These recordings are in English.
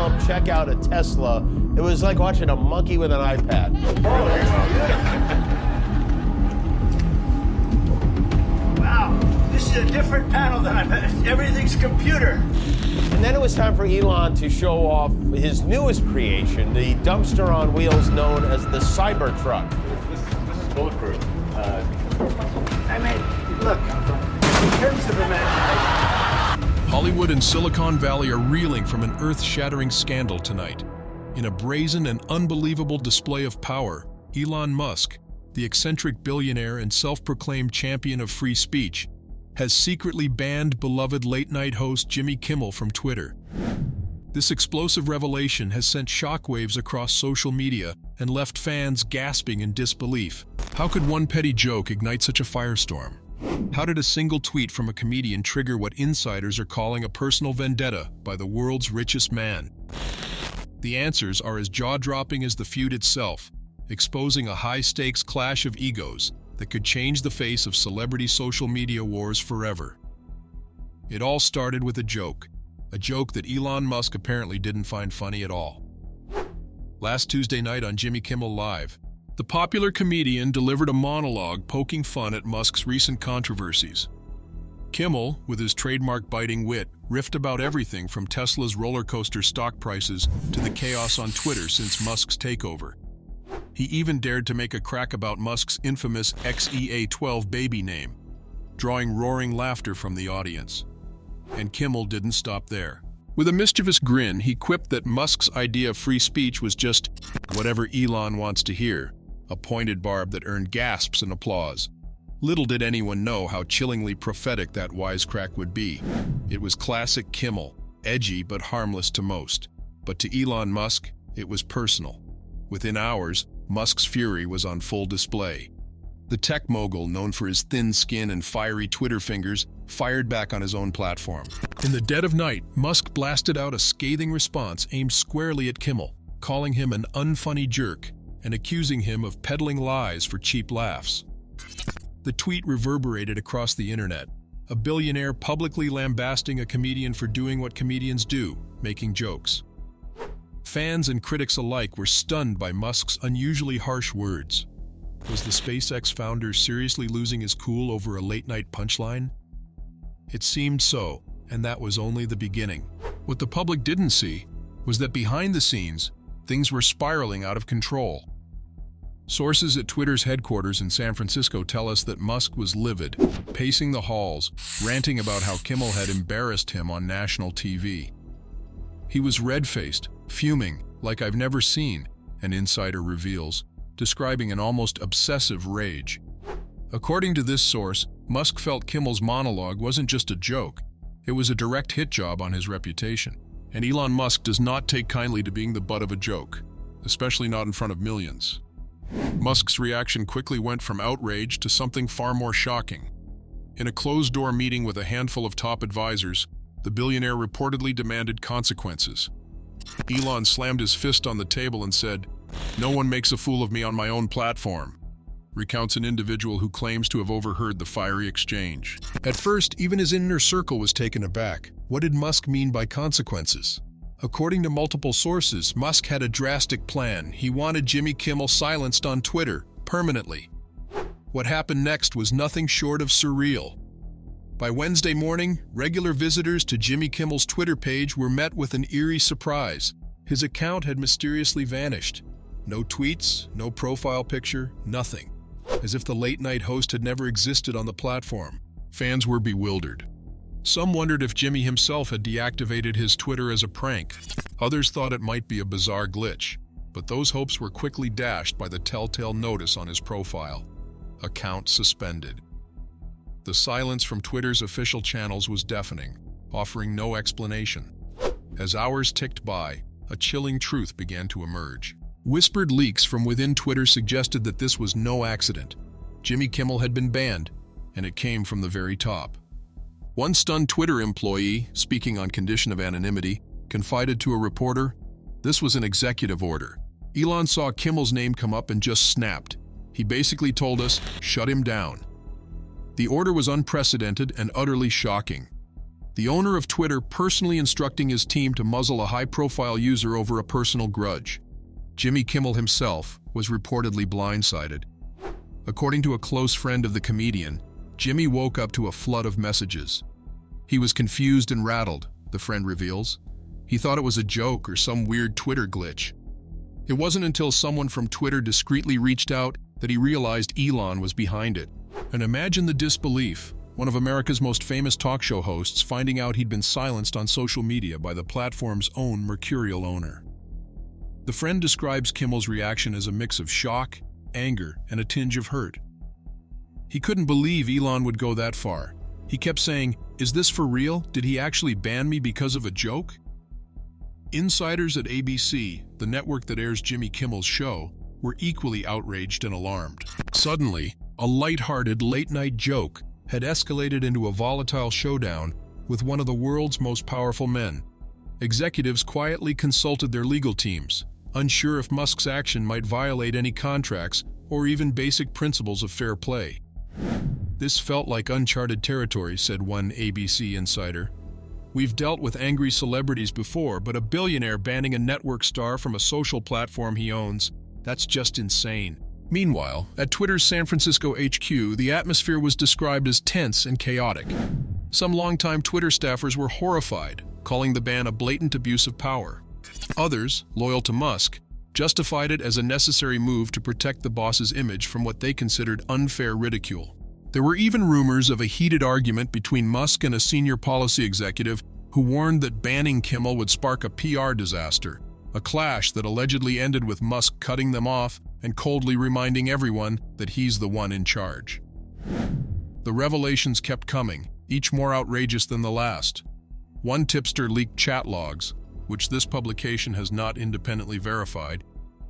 Trump check out a Tesla, it was like watching a monkey with an iPad. Wow, this is a different panel than I've had. Everything's computer. And then it was time for Elon to show off his newest creation, the dumpster on wheels known as the Cybertruck. This is bulletproof. I mean, look, in terms of imagination. Hollywood and Silicon Valley are reeling from an earth-shattering scandal tonight. In a brazen and unbelievable display of power, Elon Musk, the eccentric billionaire and self-proclaimed champion of free speech, has secretly banned beloved late-night host Jimmy Kimmel from Twitter. This explosive revelation has sent shockwaves across social media and left fans gasping in disbelief. How could one petty joke ignite such a firestorm? How did a single tweet from a comedian trigger what insiders are calling a personal vendetta by the world's richest man? The answers are as jaw-dropping as the feud itself, exposing a high-stakes clash of egos that could change the face of celebrity social media wars forever. It all started with a joke that Elon Musk apparently didn't find funny at all. Last Tuesday night on Jimmy Kimmel Live, the popular comedian delivered a monologue poking fun at Musk's recent controversies. Kimmel, with his trademark biting wit, riffed about everything from Tesla's roller coaster stock prices to the chaos on Twitter since Musk's takeover. He even dared to make a crack about Musk's infamous XEA12 baby name, drawing roaring laughter from the audience. And Kimmel didn't stop there. With a mischievous grin, he quipped that Musk's idea of free speech was just whatever Elon wants to hear, a pointed barb that earned gasps and applause. Little did anyone know how chillingly prophetic that wisecrack would be. It was classic Kimmel, edgy but harmless to most. But to Elon Musk, it was personal. Within hours, Musk's fury was on full display. The tech mogul, known for his thin skin and fiery Twitter fingers, fired back on his own platform. In the dead of night, Musk blasted out a scathing response aimed squarely at Kimmel, calling him an unfunny jerk and accusing him of peddling lies for cheap laughs. The tweet reverberated across the internet, a billionaire publicly lambasting a comedian for doing what comedians do, making jokes. Fans and critics alike were stunned by Musk's unusually harsh words. Was the SpaceX founder seriously losing his cool over a late-night punchline? It seemed so, and that was only the beginning. What the public didn't see was that behind the scenes, things were spiraling out of control. Sources at Twitter's headquarters in San Francisco tell us that Musk was livid, pacing the halls, ranting about how Kimmel had embarrassed him on national TV. He was red-faced, fuming, like I've never seen, an insider reveals, describing an almost obsessive rage. According to this source, Musk felt Kimmel's monologue wasn't just a joke, it was a direct hit job on his reputation. And Elon Musk does not take kindly to being the butt of a joke, especially not in front of millions. Musk's reaction quickly went from outrage to something far more shocking. In a closed-door meeting with a handful of top advisors, the billionaire reportedly demanded consequences. Elon slammed his fist on the table and said, "No one makes a fool of me on my own platform," recounts an individual who claims to have overheard the fiery exchange. At first, even his inner circle was taken aback. What did Musk mean by consequences? According to multiple sources, Musk had a drastic plan. He wanted Jimmy Kimmel silenced on Twitter, permanently. What happened next was nothing short of surreal. By Wednesday morning, regular visitors to Jimmy Kimmel's Twitter page were met with an eerie surprise. His account had mysteriously vanished. No tweets, no profile picture, nothing. As if the late-night host had never existed on the platform. Fans were bewildered. Some wondered if Jimmy himself had deactivated his Twitter as a prank. Others thought it might be a bizarre glitch. But those hopes were quickly dashed by the telltale notice on his profile. Account suspended. The silence from Twitter's official channels was deafening, offering no explanation. As hours ticked by, a chilling truth began to emerge. Whispered leaks from within Twitter suggested that this was no accident. Jimmy Kimmel had been banned, and it came from the very top. One stunned Twitter employee, speaking on condition of anonymity, confided to a reporter, "This was an executive order. Elon saw Kimmel's name come up and just snapped. He basically told us, shut him down." The order was unprecedented and utterly shocking. the owner of Twitter personally instructing his team to muzzle a high-profile user over a personal grudge. Jimmy Kimmel himself was reportedly blindsided. According to a close friend of the comedian, Jimmy woke up to a flood of messages. He was confused and rattled, the friend reveals. He thought it was a joke or some weird Twitter glitch. It wasn't until someone from Twitter discreetly reached out that he realized Elon was behind it. And imagine the disbelief, one of America's most famous talk show hosts finding out he'd been silenced on social media by the platform's own mercurial owner. The friend describes Kimmel's reaction as a mix of shock, anger, and a tinge of hurt. He couldn't believe Elon would go that far. He kept saying, "Is this for real? Did he actually ban me because of a joke?" Insiders at ABC, the network that airs Jimmy Kimmel's show, were equally outraged and alarmed. Suddenly, a light-hearted late-night joke had escalated into a volatile showdown with one of the world's most powerful men. Executives quietly consulted their legal teams, unsure if Musk's action might violate any contracts or even basic principles of fair play. "This felt like uncharted territory," said one ABC insider. "We've dealt with angry celebrities before, but a billionaire banning a network star from a social platform he owns, that's just insane." Meanwhile, at Twitter's San Francisco HQ, the atmosphere was described as tense and chaotic. Some longtime Twitter staffers were horrified, calling the ban a blatant abuse of power. Others, loyal to Musk, justified it as a necessary move to protect the boss's image from what they considered unfair ridicule. There were even rumors of a heated argument between Musk and a senior policy executive who warned that banning Kimmel would spark a PR disaster, a clash that allegedly ended with Musk cutting them off and coldly reminding everyone that he's the one in charge. The revelations kept coming, each more outrageous than the last. One tipster leaked chat logs, which this publication has not independently verified,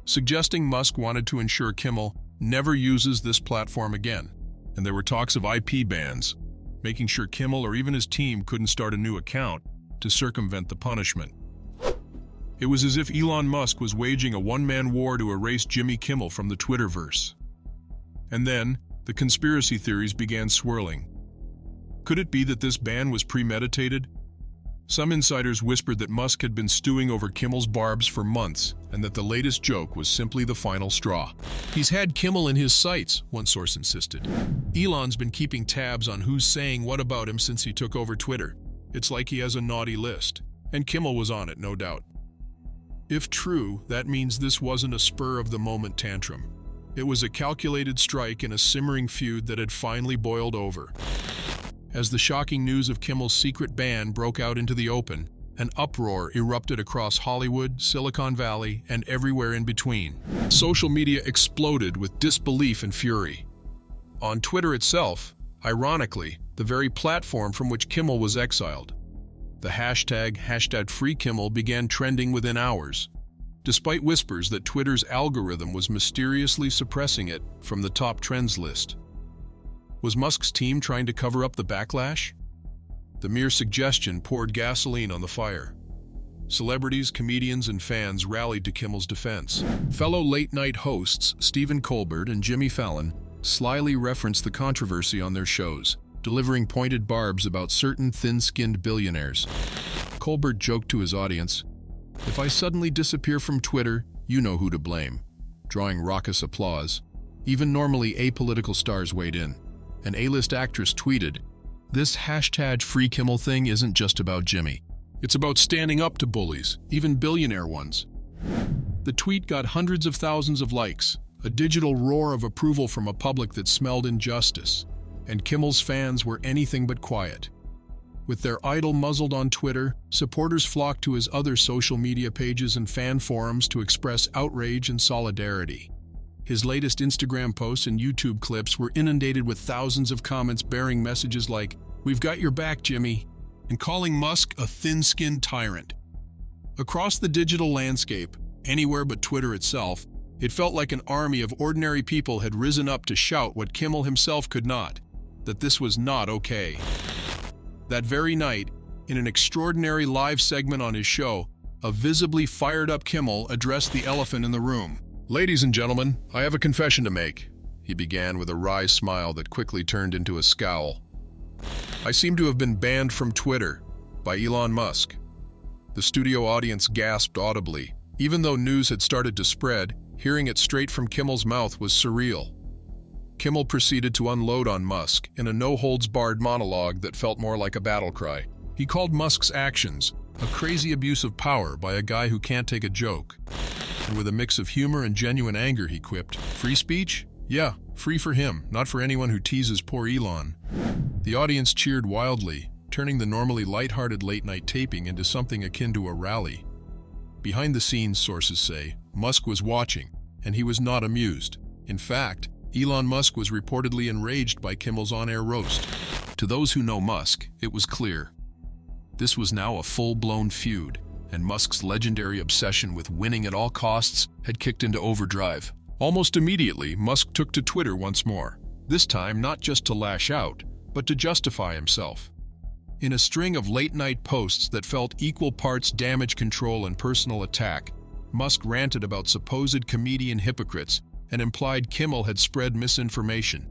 suggesting Musk wanted to ensure Kimmel never uses this platform again. And there were talks of IP bans, making sure Kimmel or even his team couldn't start a new account to circumvent the punishment. It was as if Elon Musk was waging a one-man war to erase Jimmy Kimmel from the Twitterverse. And then, the conspiracy theories began swirling. Could it be that this ban was premeditated? Some insiders whispered that Musk had been stewing over Kimmel's barbs for months, and that the latest joke was simply the final straw. "He's had Kimmel in his sights," one source insisted. "Elon's been keeping tabs on who's saying what about him since he took over Twitter. It's like he has a naughty list. And Kimmel was on it, no doubt." If true, that means this wasn't a spur-of-the-moment tantrum. It was a calculated strike in a simmering feud that had finally boiled over. As the shocking news of Kimmel's secret ban broke out into the open, an uproar erupted across Hollywood, Silicon Valley, and everywhere in between. Social media exploded with disbelief and fury. On Twitter itself, ironically, the very platform from which Kimmel was exiled, the hashtag #FreeKimmel began trending within hours, despite whispers that Twitter's algorithm was mysteriously suppressing it from the top trends list. Was Musk's team trying to cover up the backlash? The mere suggestion poured gasoline on the fire. Celebrities, comedians, and fans rallied to Kimmel's defense. Fellow late-night hosts Stephen Colbert and Jimmy Fallon slyly referenced the controversy on their shows, delivering pointed barbs about certain thin-skinned billionaires. Colbert joked to his audience, "If I suddenly disappear from Twitter, you know who to blame," drawing raucous applause. Even normally apolitical stars weighed in. An A-list actress tweeted, "This #FreeKimmel thing isn't just about Jimmy. It's about standing up to bullies, even billionaire ones." The tweet got hundreds of thousands of likes, a digital roar of approval from a public that smelled injustice, and Kimmel's fans were anything but quiet. With their idol muzzled on Twitter, supporters flocked to his other social media pages and fan forums to express outrage and solidarity. His latest Instagram posts and YouTube clips were inundated with thousands of comments bearing messages like, "We've got your back, Jimmy," and calling Musk a thin-skinned tyrant. Across the digital landscape, anywhere but Twitter itself, it felt like an army of ordinary people had risen up to shout what Kimmel himself could not, that this was not okay. That very night, in an extraordinary live segment on his show, a visibly fired-up Kimmel addressed the elephant in the room. "Ladies and gentlemen, I have a confession to make," he began with a wry smile that quickly turned into a scowl. "I seem to have been banned from Twitter, by Elon Musk. The studio audience gasped audibly. Even though news had started to spread, hearing it straight from Kimmel's mouth was surreal. Kimmel proceeded to unload on Musk in a no-holds-barred monologue that felt more like a battle cry. He called Musk's actions a crazy abuse of power by a guy who can't take a joke. And with a mix of humor and genuine anger, he quipped, "Free speech? Yeah, free for him, not for anyone who teases poor Elon." The audience cheered wildly, turning the normally lighthearted late-night taping into something akin to a rally. Behind the scenes, sources say, Musk was watching, and he was not amused. In fact, Elon Musk was reportedly enraged by Kimmel's on-air roast. To those who know Musk, it was clear. This was now a full-blown feud, and Musk's legendary obsession with winning at all costs had kicked into overdrive. Almost immediately, Musk took to Twitter once more, this time not just to lash out, but to justify himself. In a string of late-night posts that felt equal parts damage control and personal attack, Musk ranted about supposed comedian hypocrites and implied Kimmel had spread misinformation.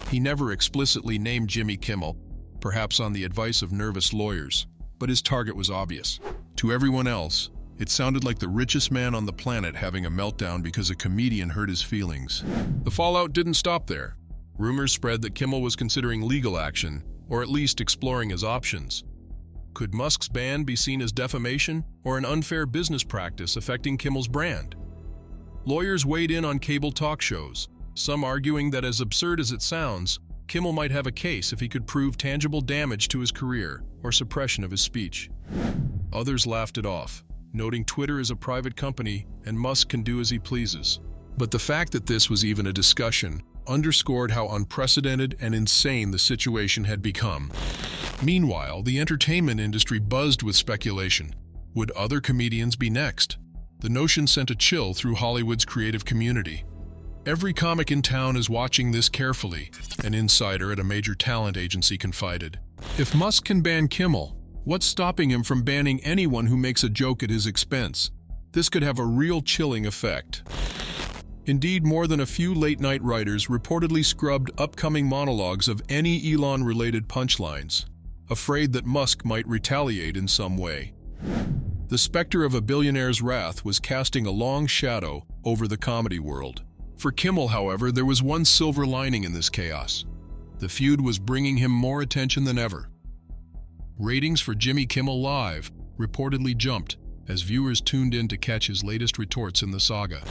He never explicitly named Jimmy Kimmel, perhaps on the advice of nervous lawyers, but his target was obvious. To everyone else, it sounded like the richest man on the planet having a meltdown because a comedian hurt his feelings. The fallout didn't stop there. Rumors spread that Kimmel was considering legal action, or at least exploring his options. Could Musk's ban be seen as defamation or an unfair business practice affecting Kimmel's brand? Lawyers weighed in on cable talk shows, some arguing that as absurd as it sounds, Kimmel might have a case if he could prove tangible damage to his career or suppression of his speech. Others laughed it off, noting Twitter is a private company and Musk can do as he pleases. But the fact that this was even a discussion underscored how unprecedented and insane the situation had become. Meanwhile, the entertainment industry buzzed with speculation. Would other comedians be next? The notion sent a chill through Hollywood's creative community. Every comic in town is watching this carefully, an insider at a major talent agency confided. If Musk can ban Kimmel, what's stopping him from banning anyone who makes a joke at his expense? This could have a real chilling effect. Indeed, more than a few late-night writers reportedly scrubbed upcoming monologues of any Elon-related punchlines, afraid that Musk might retaliate in some way. The specter of a billionaire's wrath was casting a long shadow over the comedy world. For Kimmel, however, there was one silver lining in this chaos. The feud was bringing him more attention than ever. Ratings for Jimmy Kimmel Live reportedly jumped as viewers tuned in to catch his latest retorts in the saga.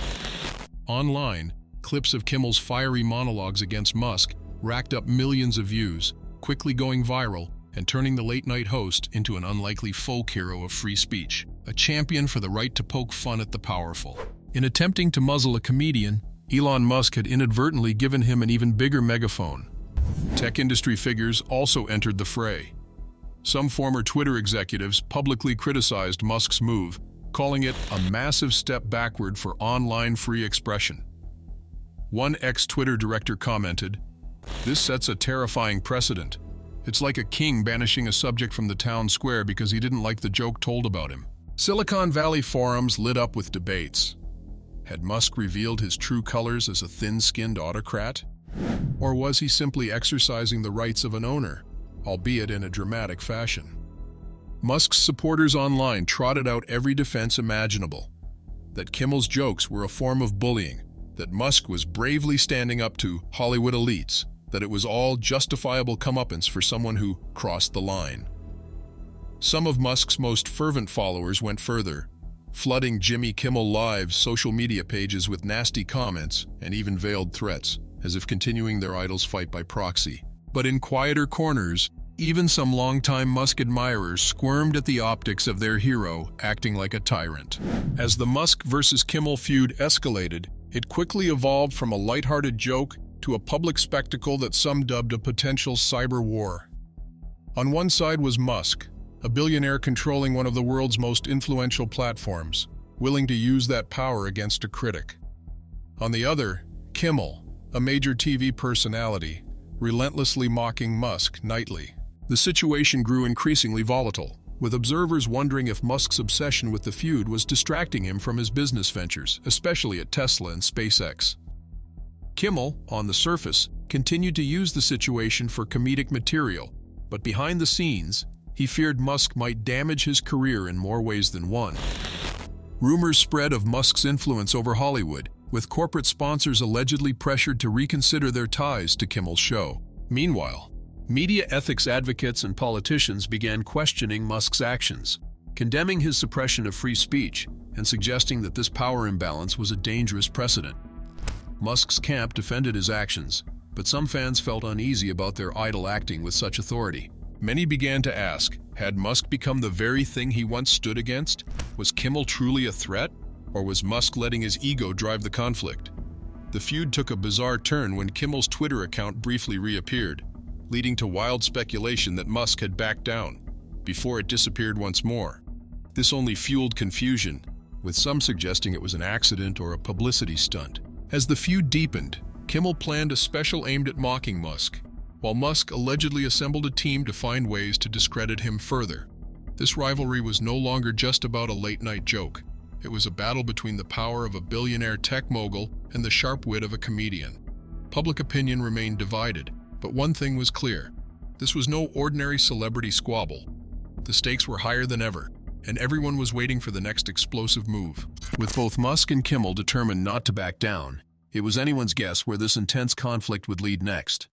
Online, clips of Kimmel's fiery monologues against Musk racked up millions of views, quickly going viral and turning the late-night host into an unlikely folk hero of free speech, a champion for the right to poke fun at the powerful. In attempting to muzzle a comedian, Elon Musk had inadvertently given him an even bigger megaphone. Tech industry figures also entered the fray. Some former Twitter executives publicly criticized Musk's move, calling it a massive step backward for online free expression. One ex-Twitter director commented, "This sets a terrifying precedent. It's like a king banishing a subject from the town square because he didn't like the joke told about him." Silicon Valley forums lit up with debates. Had Musk revealed his true colors as a thin-skinned autocrat? Or was he simply exercising the rights of an owner, albeit in a dramatic fashion? Musk's supporters online trotted out every defense imaginable. That Kimmel's jokes were a form of bullying, that Musk was bravely standing up to Hollywood elites, that it was all justifiable comeuppance for someone who crossed the line. Some of Musk's most fervent followers went further, flooding Jimmy Kimmel Live's social media pages with nasty comments and even veiled threats, as if continuing their idol's fight by proxy. But in quieter corners, even some longtime Musk admirers squirmed at the optics of their hero acting like a tyrant. As the Musk versus Kimmel feud escalated, it quickly evolved from a lighthearted joke to a public spectacle that some dubbed a potential cyber war. On one side was Musk, a billionaire controlling one of the world's most influential platforms, willing to use that power against a critic. On the other, Kimmel, a major TV personality, relentlessly mocking Musk nightly. The situation grew increasingly volatile, with observers wondering if Musk's obsession with the feud was distracting him from his business ventures, especially at Tesla and SpaceX. Kimmel, on the surface, continued to use the situation for comedic material, but behind the scenes, He feared Musk might damage his career in more ways than one. Rumors spread of Musk's influence over Hollywood, with corporate sponsors allegedly pressured to reconsider their ties to Kimmel's show. Meanwhile, media ethics advocates and politicians began questioning Musk's actions, condemning his suppression of free speech and suggesting that this power imbalance was a dangerous precedent. Musk's camp defended his actions, but some fans felt uneasy about their idol acting with such authority. Many began to ask, had Musk become the very thing he once stood against? Was Kimmel truly a threat, or was Musk letting his ego drive the conflict? The feud took a bizarre turn when Kimmel's Twitter account briefly reappeared, leading to wild speculation that Musk had backed down, before it disappeared once more. This only fueled confusion, with some suggesting it was an accident or a publicity stunt. As the feud deepened, Kimmel planned a special aimed at mocking Musk, while Musk allegedly assembled a team to find ways to discredit him further. This rivalry was no longer just about a late-night joke. It was a battle between the power of a billionaire tech mogul and the sharp wit of a comedian. Public opinion remained divided, but one thing was clear. This was no ordinary celebrity squabble. The stakes were higher than ever, and everyone was waiting for the next explosive move. With both Musk and Kimmel determined not to back down, it was anyone's guess where this intense conflict would lead next.